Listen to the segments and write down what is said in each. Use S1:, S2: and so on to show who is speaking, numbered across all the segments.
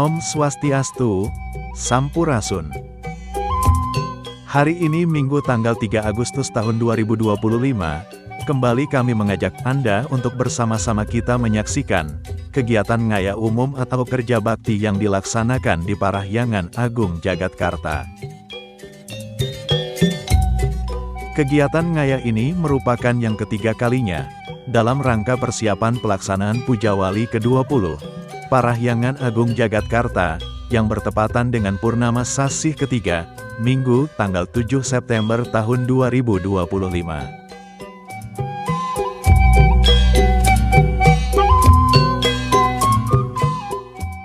S1: Om Swastiastu, Sampurasun. Hari ini Minggu tanggal 3 Agustus tahun 2025, kembali kami mengajak Anda untuk bersama-sama kita menyaksikan kegiatan ngaya umum atau kerja bakti yang dilaksanakan di Parahyangan Agung Jagatkarta. Kegiatan ngaya ini merupakan yang ketiga kalinya dalam rangka persiapan pelaksanaan Puja Wali ke-20 Parahyangan Agung Jagatkarta yang bertepatan dengan Purnama Sasih ketiga, Minggu tanggal 7 September tahun 2025.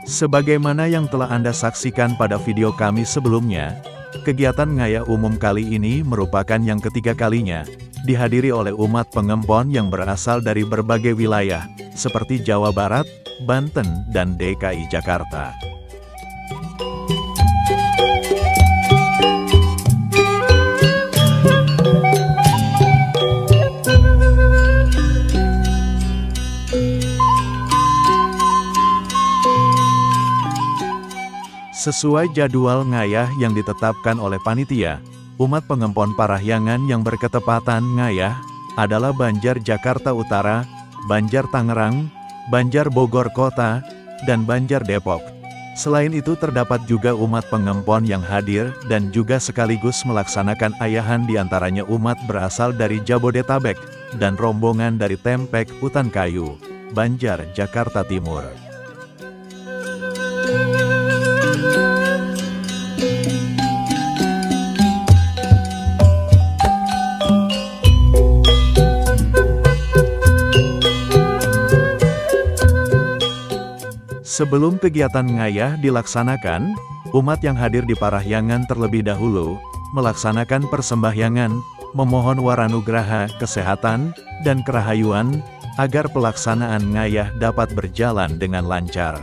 S1: Sebagaimana yang telah Anda saksikan pada video kami sebelumnya, kegiatan ngaya umum kali ini merupakan yang ketiga kalinya, dihadiri oleh umat pengempon yang berasal dari berbagai wilayah, seperti Jawa Barat, Banten, dan DKI Jakarta. Sesuai jadwal ngayah yang ditetapkan oleh panitia, umat pengempon Parahyangan yang berketepatan ngayah adalah Banjar Jakarta Utara, Banjar Tangerang, Banjar Bogor Kota, dan Banjar Depok. Selain itu terdapat juga umat pengempon yang hadir dan juga sekaligus melaksanakan ayahan diantaranya umat berasal dari Jabodetabek dan rombongan dari Tempek Utan Kayu, Banjar Jakarta Timur. Sebelum kegiatan ngayah dilaksanakan, umat yang hadir di Parahyangan terlebih dahulu melaksanakan persembahyangan, memohon waranugraha, kesehatan, dan kerahayuan, agar pelaksanaan ngayah dapat berjalan dengan lancar.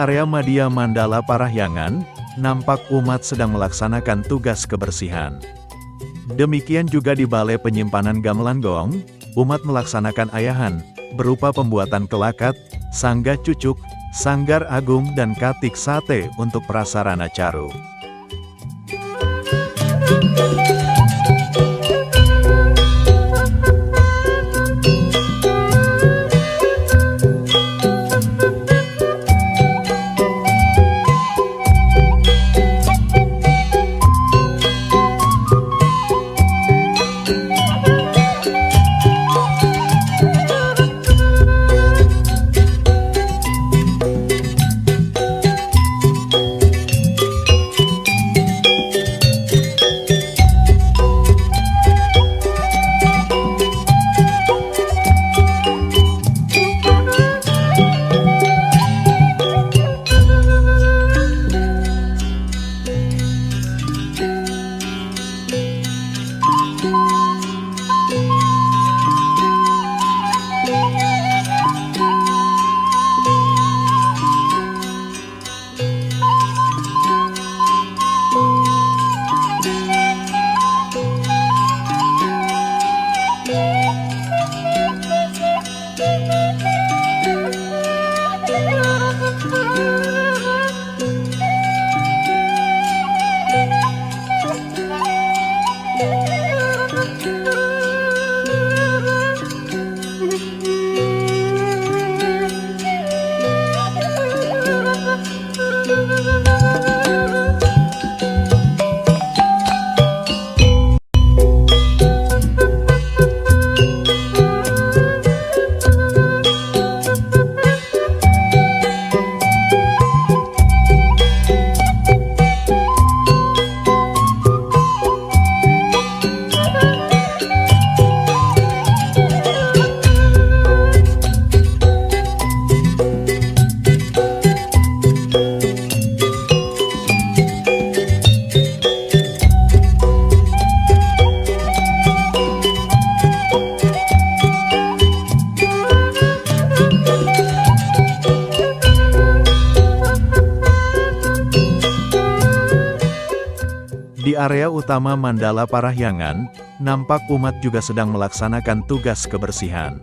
S1: area Madya Mandala Parahyangan, nampak umat sedang melaksanakan tugas kebersihan. Demikian juga di Balai Penyimpanan Gamelan Gong, umat melaksanakan ayahan, berupa pembuatan kelakat, sangga cucuk, sanggar agung dan katik sate untuk prasarana caru. Di area utama Mandala Parahyangan, nampak umat juga sedang melaksanakan tugas kebersihan.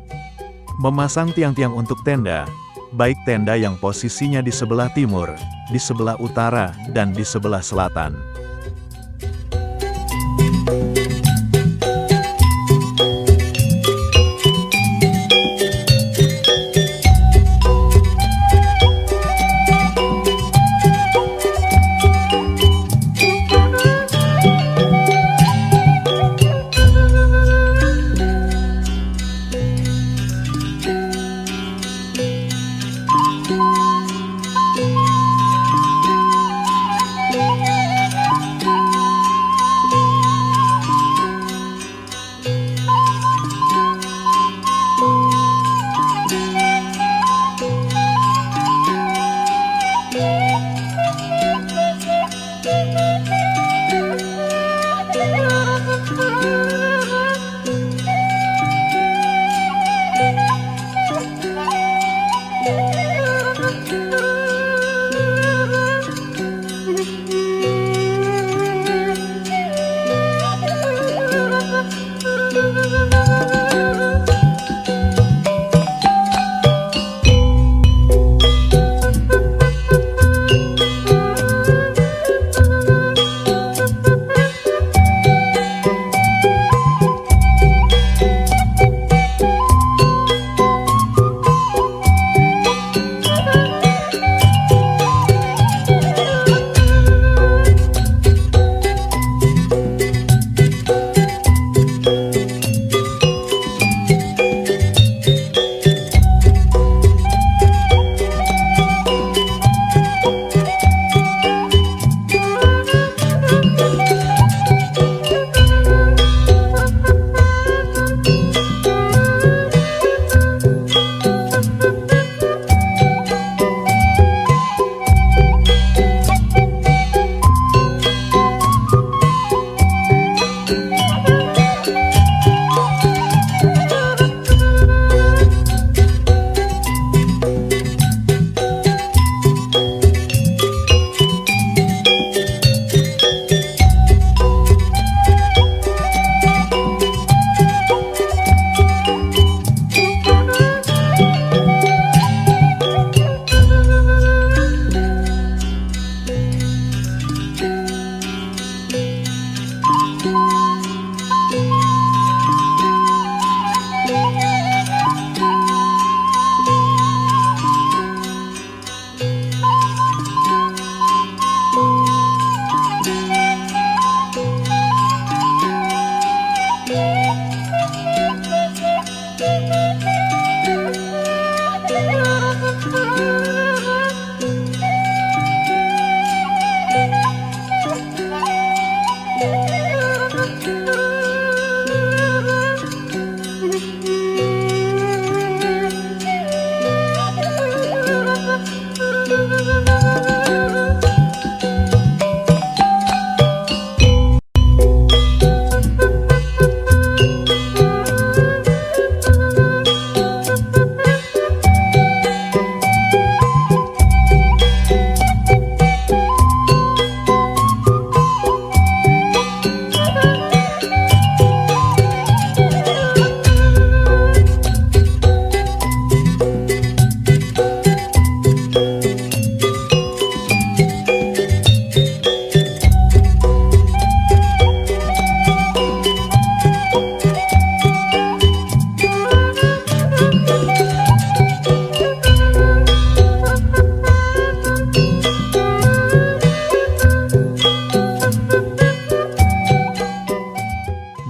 S1: Memasang tiang-tiang untuk tenda, baik tenda yang posisinya di sebelah timur, di sebelah utara, dan di sebelah selatan.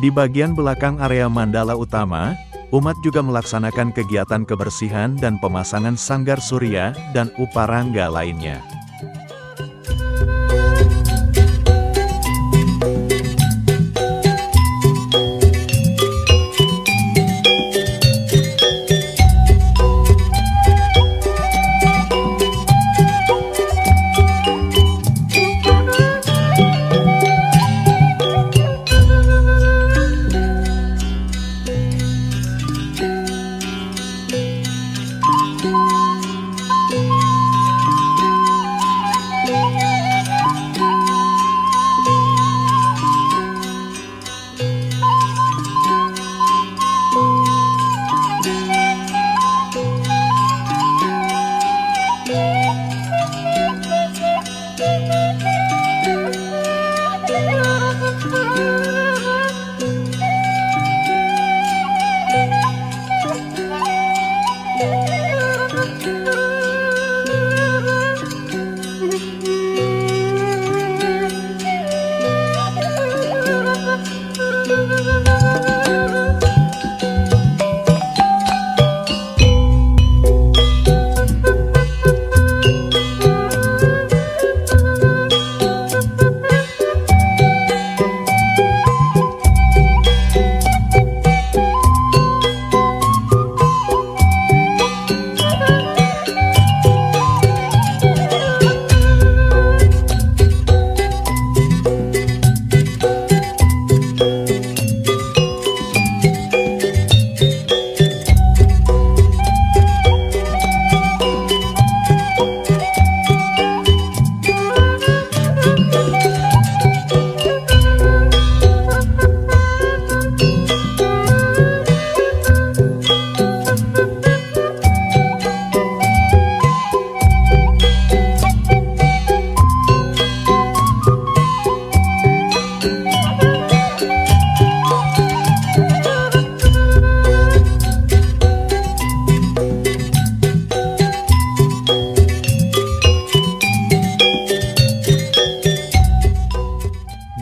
S1: Di bagian belakang area mandala utama, umat juga melaksanakan kegiatan kebersihan dan pemasangan sanggar surya dan uparangga lainnya.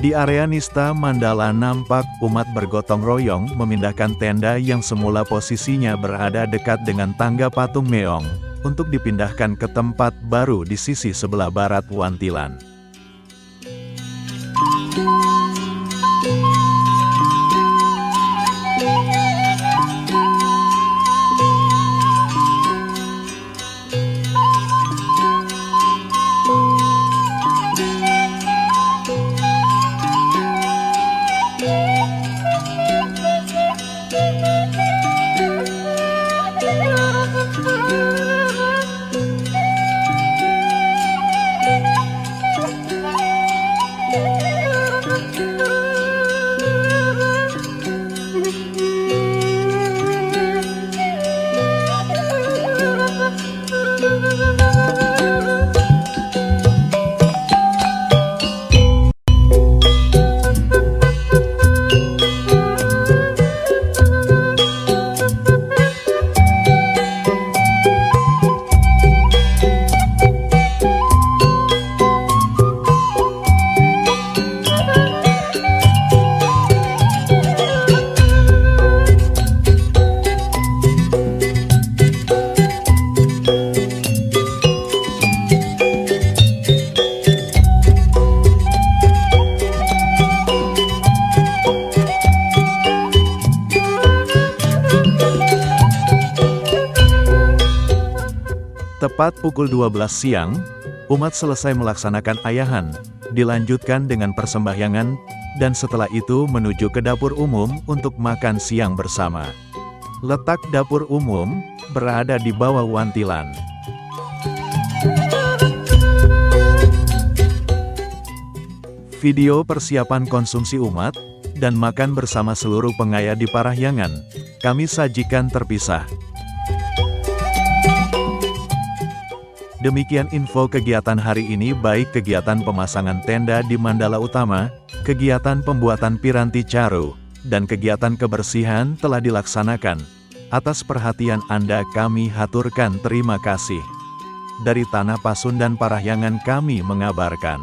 S1: Di area Nista Mandala nampak umat bergotong royong memindahkan tenda yang semula posisinya berada dekat dengan tangga patung meong, untuk dipindahkan ke tempat baru di sisi sebelah barat Wantilan. Tepat pukul 12 siang, umat selesai melaksanakan ayahan, dilanjutkan dengan persembahyangan, dan setelah itu menuju ke dapur umum untuk makan siang bersama. Letak dapur umum berada di bawah Wantilan. Video persiapan konsumsi umat dan makan bersama seluruh pengaya di Parahyangan kami sajikan terpisah. Demikian info kegiatan hari ini, baik kegiatan pemasangan tenda di Mandala Utama, kegiatan pembuatan piranti caro, dan kegiatan kebersihan telah dilaksanakan. Atas perhatian Anda kami haturkan terima kasih. Dari Tanah Pasundan Parahyangan kami mengabarkan.